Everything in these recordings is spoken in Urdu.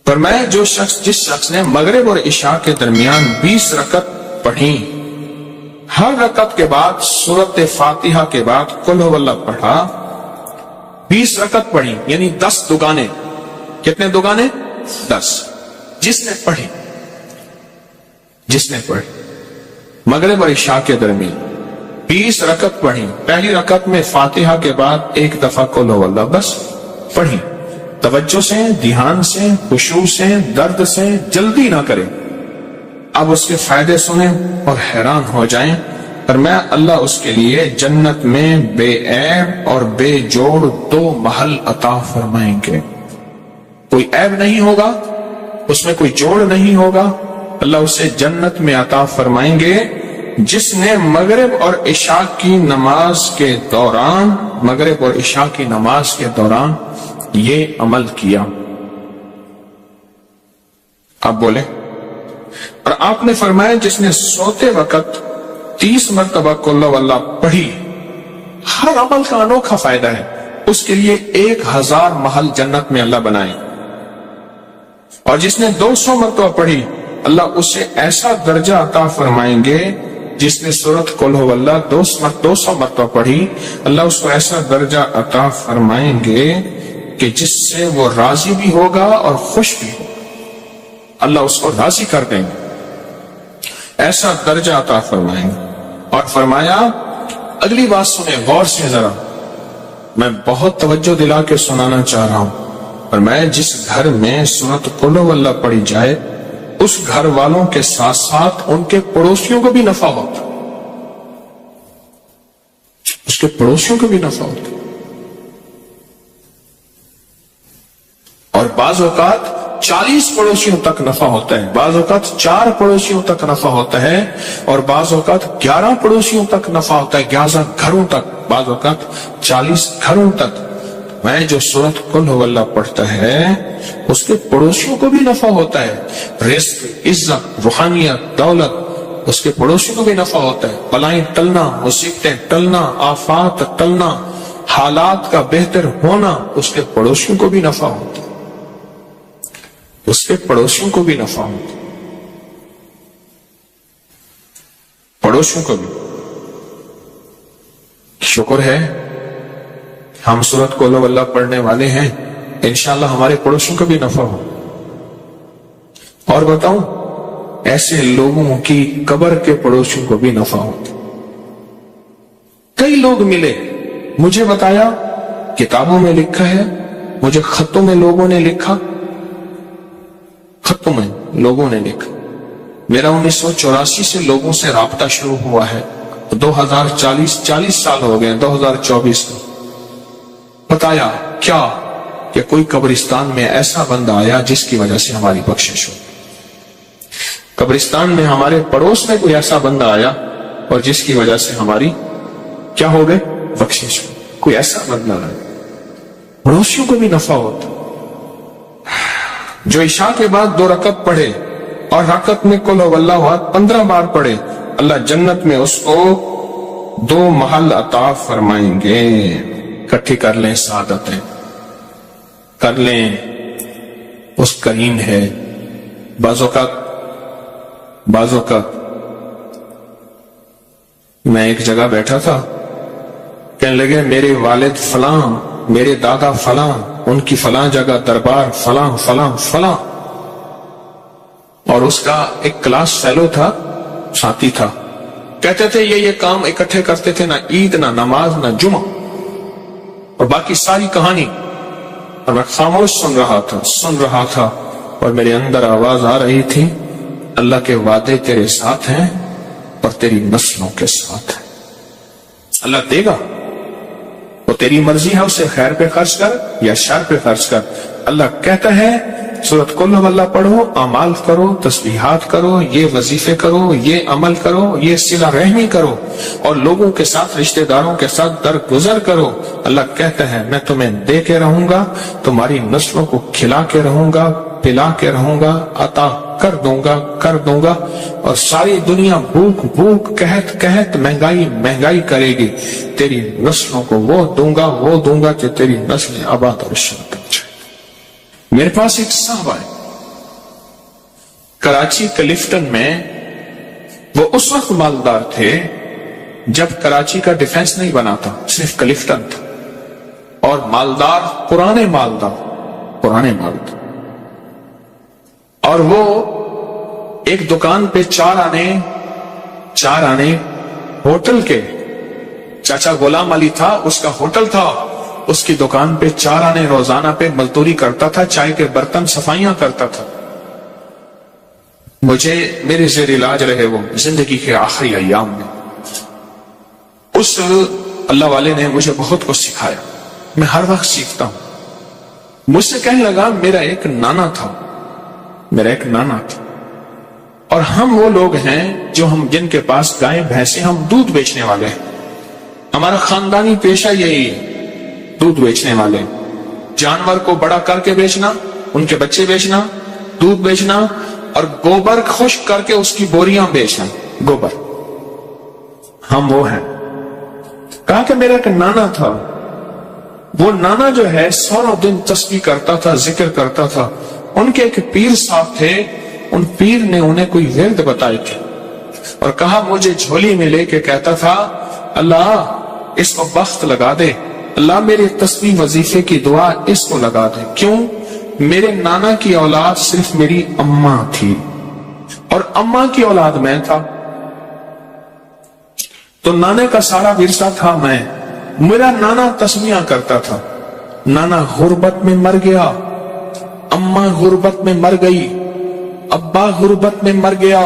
فرمایا جس شخص نے مغرب اور عشاء کے درمیان 20 رکعت پڑھی، ہر رکعت کے بعد سورۃ فاتحہ کے بعد قل هو اللہ پڑھا، 20 رکعت پڑھی یعنی 10 دگانے. کتنے دگانے؟ 10. جس نے پڑھی مغرب اور عشاء کے درمیان 20 رکعت پڑھی، پہلی رکعت میں فاتحہ کے بعد ایک دفعہ قل هو اللہ بس پڑھی، توجہ سے، دھیان سے، خشوع سے، درد سے، جلدی نہ کریں. اب اس کے فائدے سنیں اور حیران ہو جائیں. فرمایا اللہ اس کے لیے جنت میں بے عیب اور بے جوڑ 2 محل عطا فرمائیں گے. کوئی عیب نہیں ہوگا، اس میں کوئی جوڑ نہیں ہوگا. اللہ اسے جنت میں عطا فرمائیں گے جس نے مغرب اور عشاء کی نماز کے دوران یہ عمل کیا. آپ بولیں. اور آپ نے فرمایا جس نے سوتے وقت 30 مرتبہ قل هو اللہ پڑھی، ہر عمل کا انوکھا فائدہ ہے، اس کے لیے 1000 محل جنت میں اللہ بنائے. اور جس نے 200 مرتبہ پڑھی، اللہ اسے ایسا درجہ عطا فرمائیں گے. جس نے سورۃ قل هو اللہ 200 مرتبہ پڑھی، اللہ اس کو ایسا درجہ عطا فرمائیں گے کہ جس سے وہ راضی بھی ہوگا اور خوش بھی ہوگا. اللہ اس کو راضی کر دیں گے، ایسا درجہ عطا فرمائیں گے. اور فرمایا اگلی بات سنیں غور سے ذرا، میں بہت توجہ دلا کے سنانا چاہ رہا ہوں. فرمایا جس گھر میں سورۃ قل هو اللہ پڑھی جائے، اس گھر والوں کے ساتھ ساتھ ان کے پڑوسیوں کو بھی نفع ہوتا، اس کے پڑوسیوں کو بھی نفع ہوتا. اور بعض اوقات 40 پڑوسیوں تک نفع ہوتا ہے، بعض اوقات 4 پڑوسیوں تک نفع ہوتا ہے، اور بعض اوقات 11 پڑوسیوں تک نفع ہوتا ہے، 11 گھروں تک، بعض اوقات 40 گھروں تک. میں جو سورۃ قل هو اللہ پڑھتا ہے اس کے پڑوسیوں کو بھی نفع ہوتا ہے. رزق، عزت، روحانیت، دولت، اس کے پڑوسیوں کو بھی نفع ہوتا ہے. بلائیں ٹلنا، مصیبتیں ٹلنا، آفات ٹلنا، حالات کا بہتر ہونا، اس کے پڑوسیوں کو بھی نفع ہوتا ہے، اس کے پڑوسیوں کو بھی نفع ہوتا ہے، پڑوسیوں کو بھی. شکر ہے ہم سورۃ قل هو اللہ پڑھنے والے ہیں، انشاءاللہ ہمارے پڑوسیوں کو بھی نفع ہو. اور بتاؤں ایسے لوگوں کی قبر کے پڑوسیوں کو بھی نفع ہوتا. کئی لوگ ملے، مجھے بتایا، کتابوں میں لکھا ہے، مجھے خطوں میں لوگوں نے لکھا، خطوں میں لوگوں نے لکھا. میرا 1984 سے لوگوں سے رابطہ شروع ہوا ہے، 40 سال ہو گئے، 2024 میں. بتایا کیا کہ کوئی قبرستان میں ایسا بندہ آیا جس کی وجہ سے ہماری بخشش ہو. قبرستان میں ہمارے پڑوس میں کوئی ایسا بندہ آیا اور جس کی وجہ سے ہماری کیا ہو گئے؟ بخشش ہو. کوئی ایسا بندہ آیا، پڑوسیوں کو بھی نفع ہوتا. جو عشاء کے بعد 2 رکعت پڑھے اور رکعت میں قل هو اللہ 15 بار پڑھے، اللہ جنت میں اس کو 2 محل عطا فرمائیں گے. اکٹھی کر لیں سعادتیں، کر لیں، اس کریم ہے. بعض اوقات میں ایک جگہ بیٹھا تھا، کہنے لگے میرے والد فلاں، میرے دادا فلاں، ان کی فلاں جگہ دربار فلاں فلاں فلاں. اور اس کا ایک کلاس فیلو تھا، ساتھی تھا، کہتے تھے یہ کام اکٹھے کرتے تھے، نہ عید، نہ نماز، نہ جمعہ، اور باقی ساری کہانی. اور میں خاموش سن رہا تھا اور میرے اندر آواز آ رہی تھی، اللہ کے وعدے تیرے ساتھ ہیں اور تیری نسلوں کے ساتھ ہیں. اللہ دے گا، وہ تیری مرضی ہے، اسے خیر پہ خرچ کر یا شر پہ خرچ کر. اللہ کہتا ہے سورۃ قل هو اللہ پڑھو، اعمال کرو، تسبیحات کرو، یہ وظیفے کرو، یہ عمل کرو، یہ صلہ رحمی کرو، اور لوگوں کے ساتھ، رشتہ داروں کے ساتھ درگزر کرو. اللہ کہتا ہے میں تمہیں دے کے رہوں گا، تمہاری نسلوں کو کھلا کے رہوں گا، پلا کے رہوں گا، عطا کر دوں گا، اور ساری دنیا بھوک قحط مہنگائی کرے گی. تیری نسلوں کو وہ دوں گا کہ تیری نسلیں آباد اور شرط. میرے پاس ایک صاحب آئے، کراچی کلفٹن میں وہ اس وقت مالدار تھے جب کراچی کا ڈیفنس نہیں بنا تھا، صرف کلفٹن تھا، اور مالدار پرانے مالدار، اور وہ ایک دکان پہ چار آنے ہوٹل کے، چاچا غلام علی تھا، اس کا ہوٹل تھا، اس کی دکان پہ 4 آنے روزانہ پہ مزدوری کرتا تھا، چائے کے برتن صفائیاں کرتا تھا۔ مجھے میرے زیر علاج رہے وہ زندگی کے آخری ایام میں، اس اللہ والے نے مجھے بہت کچھ سکھایا، میں ہر وقت سیکھتا ہوں۔ مجھ سے کہنے لگا میرا ایک نانا تھا، اور ہم وہ لوگ ہیں جن کے پاس گائے بھینسیں، ہم دودھ بیچنے والے ہیں، ہمارا خاندانی پیشہ یہی ہے، دودھ بیچنے والے، جانور کو بڑا کر کے بیچنا، ان کے بچے بیچنا، دودھ بیچنا، اور گوبر خشک کر کے اس کی بوریاں بیچنا، گوبر، ہم وہ ہیں۔ کہا کہ میرا ایک نانا تھا، وہ نانا جو ہے 100 دن تسبیح کرتا تھا، ذکر کرتا تھا، ان کے ایک پیر صاحب تھے، ان پیر نے انہیں کوئی ورد بتائی تھی، اور کہا مجھے جھولی میں لے کے کہتا تھا اللہ اس کو بخت لگا دے، اللہ میرے تسبیح وظیفے کی دعا اس کو لگا دے۔ کیوں؟ میرے نانا کی اولاد صرف میری اماں تھی، اور اماں کی اولاد میں تھا، تو نانے کا سارا ورثہ تھا میں۔ میرا نانا تسبیحاں کرتا تھا، نانا غربت میں مر گیا، اماں غربت میں مر گئی، ابا غربت میں مر گیا،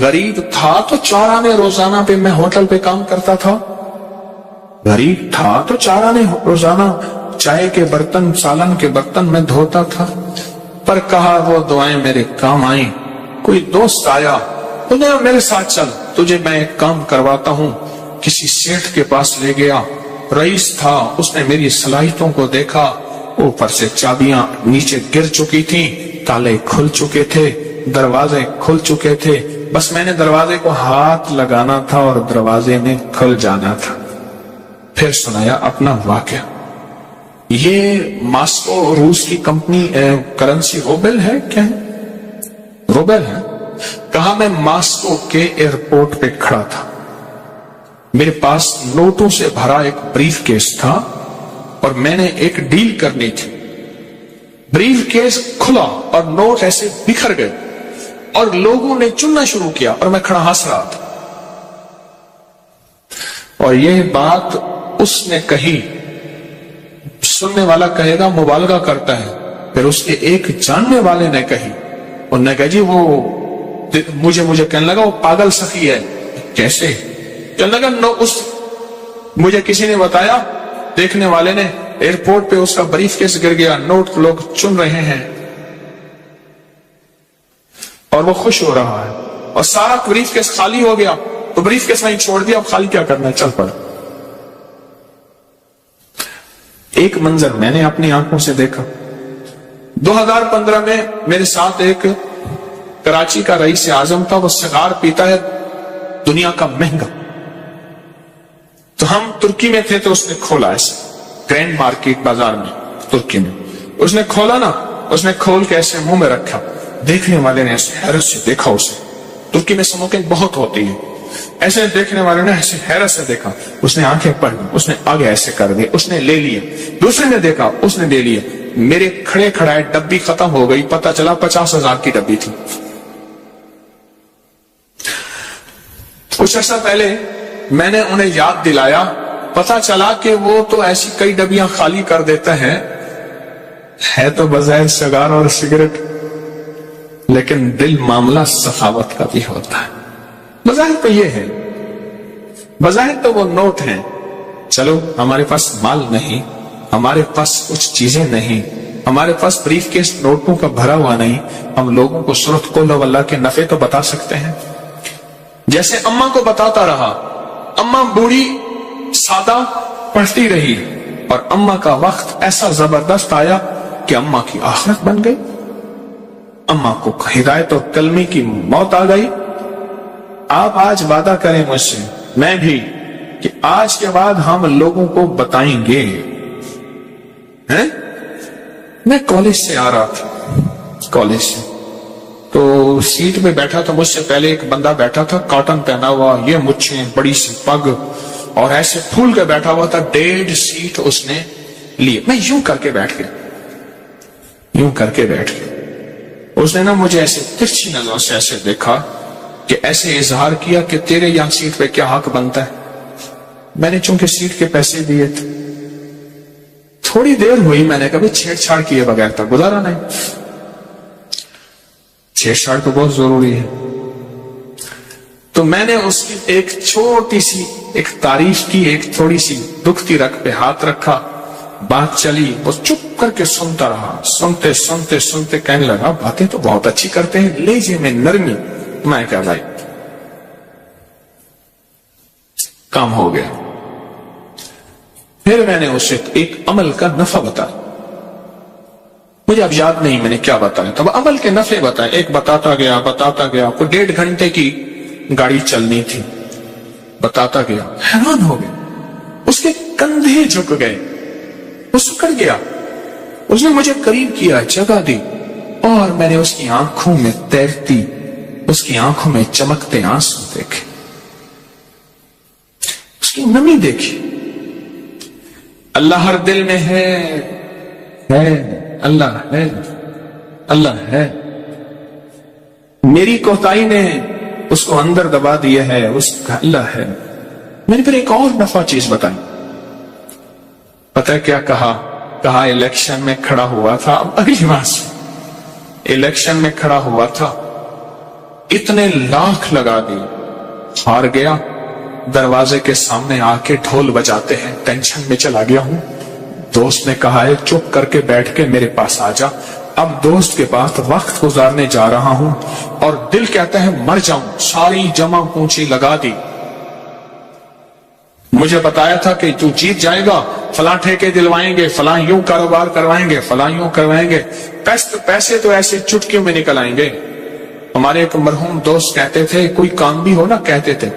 غریب تھا تو 4 آنے روزانہ پہ میں ہوٹل پہ کام کرتا تھا، غریب تھا تو 4 آنے روزانہ چائے کے برتن، سالن کے برتن میں دھوتا تھا۔ پر کہا وہ دعائیں میرے کام آئیں، کوئی دوست آیا، انہیں میرے ساتھ چل، تجھے میں ایک کام کرواتا ہوں، کسی سیٹھ کے پاس لے گیا، رئیس تھا، اس نے میری صلاحیتوں کو دیکھا، اوپر سے چابیاں نیچے گر چکی تھیں، تالے کھل چکے تھے، دروازے کھل چکے تھے، بس میں نے دروازے کو ہاتھ لگانا تھا اور دروازے میں کھل جانا تھا۔ پھر سنایا اپنا واقعہ۔ یہ ماسکو روس کی کمپنی کرنسی روبل ہے، کیا ہے؟ روبل ہے۔ کہا میں ماسکو کے ایئرپورٹ پہ کھڑا تھا، میرے پاس نوٹوں سے بھرا ایک بریف کیس تھا، اور میں نے ایک ڈیل کرنی تھی۔ بریف کیس کھلا اور نوٹ ایسے بکھر گئے، اور لوگوں نے چننا شروع کیا، اور میں کھڑا ہنس رہا تھا۔ اور یہ بات اس نے کہی، سننے والا کہے گا مبالغہ کرتا ہے، پھر اس کے ایک جاننے والے نے کہی، انہوں نے کہا جی وہ مجھے کہنے لگا وہ پاگل سخی ہے۔ کیسے؟ کہنے لگا مجھے کسی نے بتایا، دیکھنے والے نے، ایئرپورٹ پہ اس کا بریف کیس گر گیا، نوٹ لوگ چن رہے ہیں، اور وہ خوش ہو رہا ہے، اور سارا بریف کیس خالی ہو گیا، تو بریف کیس نہیں چھوڑ دیا، اب خالی کیا کرنا ہے، چل پڑا۔ ایک منظر میں نے اپنی آنکھوں سے دیکھا۔ 2015 میں میرے ساتھ ایک کراچی کا رئیس اعظم تھا، وہ سگار پیتا ہے دنیا کا مہنگا، تو ہم ترکی میں تھے، تو اس نے کھولا ایسے گرینڈ مارکیٹ بازار میں ترکی میں، اس نے کھولا نا، اس نے کھول کے ایسے منہ میں رکھا، دیکھنے والے نے ایسے حیرت سے دیکھا اسے، ترکی میں اسموکنگ بہت ہوتی ہے، ایسے دیکھنے والے نے ایسے حیرت سے دیکھا، اس نے آنکھیں پڑھ لی، اس نے آگے ایسے کر دی، اس نے لے لیا، دوسرے نے دیکھا، اس نے لے لیا، میرے کھڑے کھڑائے ڈبی ختم ہو گئی، پتہ چلا 50,000 کی ڈبی تھی۔ کچھ عرصہ پہلے میں نے انہیں یاد دلایا، پتہ چلا کہ وہ تو ایسی کئی ڈبیاں خالی کر دیتا ہے تو بظاہر سگار اور سگریٹ، لیکن دل معاملہ سخاوت کا بھی ہوتا ہے۔ بظاہر تو یہ ہے، بظاہر تو وہ نوٹ ہیں، چلو ہمارے پاس مال نہیں، ہمارے پاس کچھ چیزیں نہیں، ہمارے پاس بریف کیس نوٹوں کا بھرا ہوا نہیں، ہم لوگوں کو سورۃ قل ہو اللہ کے نفع تو بتا سکتے ہیں۔ جیسے اماں کو بتاتا رہا، اماں بوڑھی سادہ پڑھتی رہی، اور اماں کا وقت ایسا زبردست آیا کہ اماں کی آخرت بن گئی، اماں کو ہدایت اور کلمے کی موت آ گئی۔ آپ آج وعدہ کریں مجھ سے، میں بھی، کہ آج کے بعد ہم لوگوں کو بتائیں گے۔ میں کالج سے آ رہا تھا، کالج سے، تو سیٹ پہ بیٹھا تھا، مجھ سے پہلے ایک بندہ بیٹھا تھا، کاٹن پہنا ہوا، یہ مچھیں، بڑی سی پگ، اور ایسے پھول کے بیٹھا ہوا تھا، 1.5 سیٹ اس نے لی. میں یوں کر کے بیٹھ گیا، یوں کر کے بیٹھ گیا. اس نے نا مجھے ایسے ترچھی نظروں سے ایسے دیکھا کہ ایسے اظہار کیا کہ تیرے یہاں سیٹ پہ کیا حق بنتا ہے. میں نے چونکہ سیٹ کے پیسے دیے تھے، تھوڑی دیر ہوئی، میں نے کبھی چھیڑ چھاڑ کیے بغیر تک گزارا نہیں. چھیڑ چھاڑ تو بہت ضروری ہے. تو میں نے اس کی ایک چھوٹی سی ایک تعریف کی، ایک تھوڑی سی دکھتی رگ پہ ہاتھ رکھا، بات چلی، وہ چپ کر کے سنتا رہا. سنتے سنتے سنتے کہنے لگا باتیں تو بہت اچھی کرتے ہیں، لہجے میں نرمی. میں کہا بھائی کام ہو گیا. پھر میں نے اسے ایک عمل کا نفع بتایا. مجھے اب یاد نہیں میں نے کیا بتایا تھا، عمل کے نفع بتائے. ایک بتاتا گیا بتاتا گیا، کوئی 1.5 گھنٹے کی گاڑی چلنی تھی، بتاتا گیا. حیران ہو گیا، اس کے کندھے جھک گئے، وہ سکڑ گیا. اس نے مجھے قریب کیا، جگہ دی، اور میں نے اس کی آنکھوں میں تیرتی، اس کی آنکھوں میں چمکتے آنسو دیکھے، اس کی نمی دیکھی. اللہ ہر دل میں ہے، اللہ ہے، اللہ ہے. میری کوتاہی نے اس کو اندر دبا دیا ہے، اس کا اللہ ہے. میں نے پھر ایک اور نفع چیز بتائی. پتہ کیا کہا؟ کہا الیکشن میں کھڑا ہوا تھا. اب اگلی بات سے، الیکشن میں کھڑا ہوا تھا، اتنے لاکھ لگا دی، ہار گیا. دروازے کے سامنے آ کے ڈھول بجاتے ہیں، ٹینشن میں چلا گیا ہوں. دوست نے کہا ہے چپ کر کے بیٹھ کے میرے پاس آ جا. اب دوست کے پاس وقت گزارنے جا رہا ہوں، اور دل کہتا ہے مر جاؤں. ساری جمع پونچی لگا دی. مجھے بتایا تھا کہ تو جیت جائے گا، فلاں ٹھیکے دلوائیں گے، فلاں یوں کاروبار کروائیں گے، فلاں یوں کروائیں گے. پیسے تو ایسے چٹکیوں میں نکل آئیں گے. ہمارے ایک مرحوم دوست کہتے تھے کوئی کام بھی ہو نا، کہتے تھے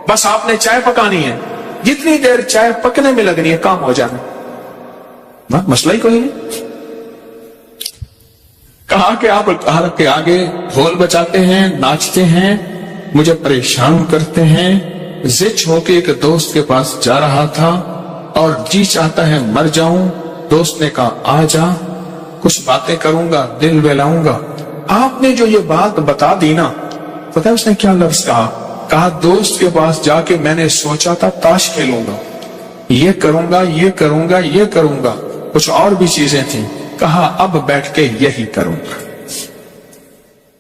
بس آپ نے چائے پکانی ہے، جتنی دیر چائے پکنے میں لگنی ہے کام ہو جانا. مسئلہ ہی کوئی نہیں. کہا کہ آپ کے آگے ڈھول بجاتے ہیں، ناچتے ہیں، مجھے پریشان کرتے ہیں. زچ ہو کے ایک دوست کے پاس جا رہا تھا اور جی چاہتا ہے مر جاؤں. دوست نے کہا آ جا، کچھ باتیں کروں گا، دل بہلاؤں گا. آپ نے جو یہ بات بتا دی نا، پتہ ہے اس نے کیا لفظ کہا؟ کہا دوست کے پاس جا کے میں نے سوچا تھا تاش کھیلوں گا، یہ کروں گا، یہ کروں گا، یہ کروں گا، کچھ اور بھی چیزیں تھیں. کہا اب بیٹھ کے یہی کروں گا.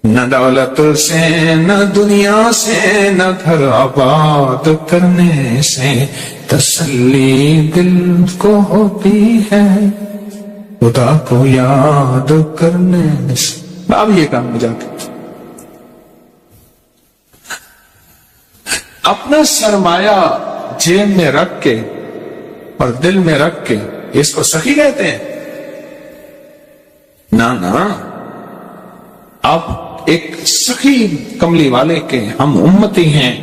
نہ دولت سے، نہ دنیا سے، نہ گھر آباد کرنے سے تسلی دل کو ہوتی ہے، خدا کو یاد کرنے سے. اب یہ کام میں جا کے اپنا سرمایہ جیب میں رکھ کے اور دل میں رکھ کے، اس کو سخی کہتے ہیں؟ نہ. آپ ایک سخی کملی والے کے ہم امتی ہیں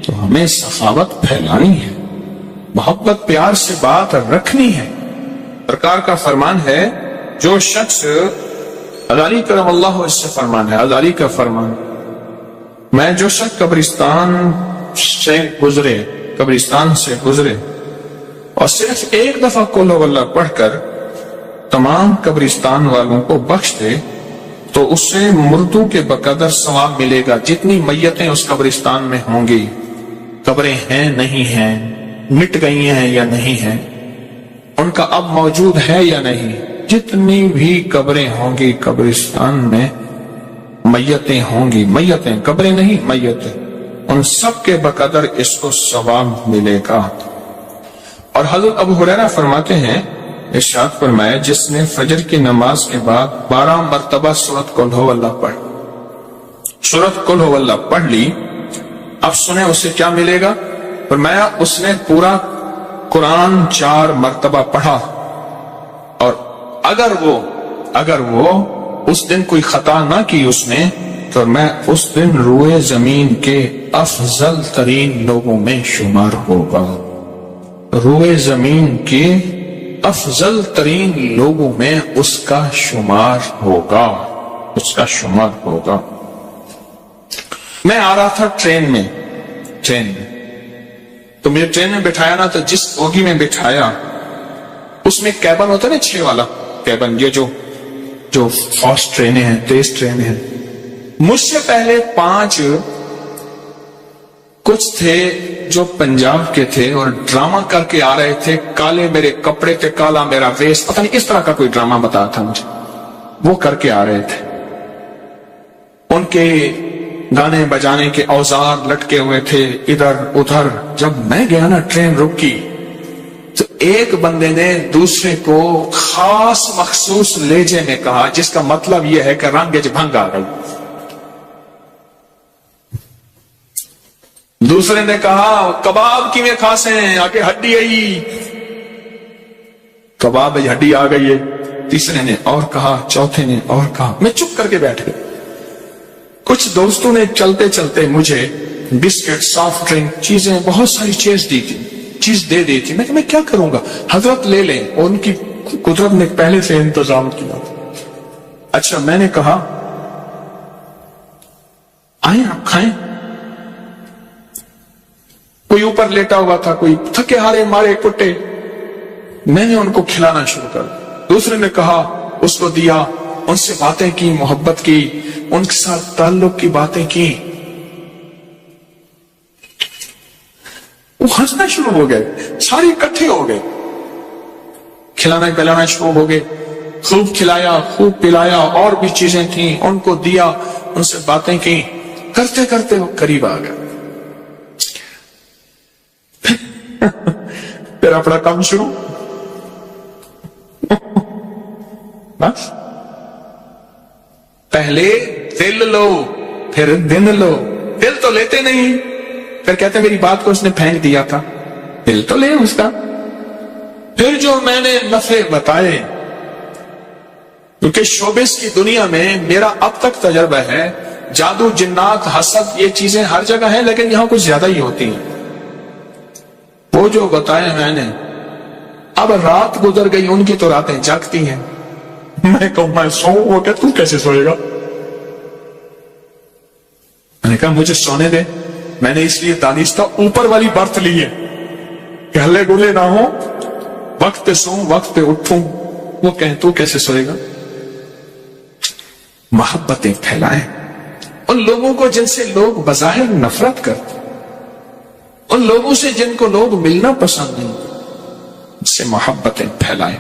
تو ہمیں سخاوت پھیلانی ہے، محبت پیار سے بات رکھنی ہے. سرکار کا فرمان ہے، جو شخص غزالی کرم اللہ اس سے فرمان ہے، غزالی کا فرمان، میں جو شخص قبرستان سے گزرے اور صرف ایک دفعہ قل ہو اللہ پڑھ کر تمام قبرستان والوں کو بخش دے تو اس سے مردوں کے بقدر ثواب ملے گا جتنی میتیں اس قبرستان میں ہوں گی. قبریں ہیں نہیں ہیں، مٹ گئی ہیں یا نہیں ہیں، ان کا اب موجود ہے یا نہیں، جتنی بھی قبریں ہوں گی قبرستان میں میتیں ہوں گی، میتیں، قبریں نہیں میتیں، ان سب کے بقدر اس کو ثواب ملے گا. اور حضرت ابو ہریرہ فرماتے ہیں، ارشاد فرمایا جس نے فجر کی نماز کے بعد 12 مرتبہ سورۃ قل ہو اللہ پڑھ لی، اب سنیں اسے کیا ملے گا. فرمایا اس نے پورا قرآن 4 مرتبہ پڑھا، اور اگر وہ اس دن کوئی خطا نہ کی اس نے، تو میں اس دن روئے زمین کے افضل ترین لوگوں میں شمار ہوگا. روئے زمین کے افضل ترین لوگوں میں اس کا شمار ہوگا. میں آ رہا تھا ٹرین میں تو مجھے ٹرین میں بٹھایا نا، تو جس بوگی میں بٹھایا اس میں کیبن ہوتا ہے نا 6 والا کیبن، یہ جو فاسٹ ٹرینیں ہیں، تیز ٹرینیں ہیں، مجھ سے پہلے 5 کچھ تھے جو پنجاب کے تھے اور ڈرامہ کر کے آ رہے تھے، کالے میرے کپڑے تھے، کالا میرا ویس، پتہ نہیں اس طرح کا کوئی ڈرامہ بتایا تھا مجھے، وہ کر کے آ رہے تھے۔ ان کے گانے بجانے کے اوزار لٹکے ہوئے تھے ادھر ادھر۔ جب میں گیا نا ٹرین رکی تو ایک بندے نے دوسرے کو خاص مخصوص لہجے میں کہا، جس کا مطلب یہ ہے کہ رنگ بھنگ آ گئی۔ دوسرے نے کہا کباب کی میں کھاسے ہیں، آگے ہڈی آئی، کباب ہڈی آ گئی ہے۔ تیسرے نے اور کہا، چوتھے نے اور کہا۔ میں چپ کر کے بیٹھ گیا۔ کچھ دوستوں نے چلتے چلتے مجھے بسکٹ، سافٹ ڈرنک، چیزیں، بہت ساری چیز دے دی تھی۔ میں کیا کروں گا، حضرت لے لیں، اور ان کی قدرت نے پہلے سے انتظام کیا تھا۔ اچھا میں نے کہا آئیں آپ کھائیں۔ کوئی اوپر لیٹا ہوا تھا، کوئی تھکے ہارے مارے کٹے، میں نے ان کو کھلانا شروع کر دیا۔ دوسرے نے کہا، اس کو دیا، ان سے باتیں کی، محبت کی، ان کے ساتھ تعلق کی باتیں کی۔ وہ ہنسنا شروع ہو گئے، سارے اکٹھے ہو گئے، کھلانا پلانا شروع ہو گئے، خوب کھلایا، خوب پلایا، اور بھی چیزیں تھیں ان کو دیا، ان سے باتیں کی، کرتے کرتے وہ قریب آ گئے۔ پھر اپنا کام شروع، بس پہلے دل لو پھر دن لو۔ دل تو لیتے نہیں، پھر کہتے میری بات کو اس نے پھینک دیا تھا، دل تو لے اس کا۔ پھر جو میں نے نفع بتائے، کیونکہ شوبز کی دنیا میں میرا اب تک تجربہ ہے، جادو، جنات، حسد، یہ چیزیں ہر جگہ ہیں، لیکن یہاں کچھ زیادہ ہی ہوتی ہیں۔ وہ جو بتایا میں نے، اب رات گزر گئی، ان کی تو راتیں جاگتی ہیں۔ میں کہوں میں سوؤں، وہ کہ تو کیسے سوئے گا؟ میں نے کہا مجھے سونے دے، میں نے اس لیے دانستہ اوپر والی برت لی ہے کہ ہلے گلے نہ ہو، وقت پہ سوؤں، وقت پہ اٹھوں۔ وہ کہیں تو کیسے سوئے گا؟ محبتیں پھیلائیں ان لوگوں کو جن سے لوگ بظاہر نفرت کرتے، ان لوگوں سے جن کو لوگ ملنا پسند نہیں، ان سے محبتیں پھیلائیں۔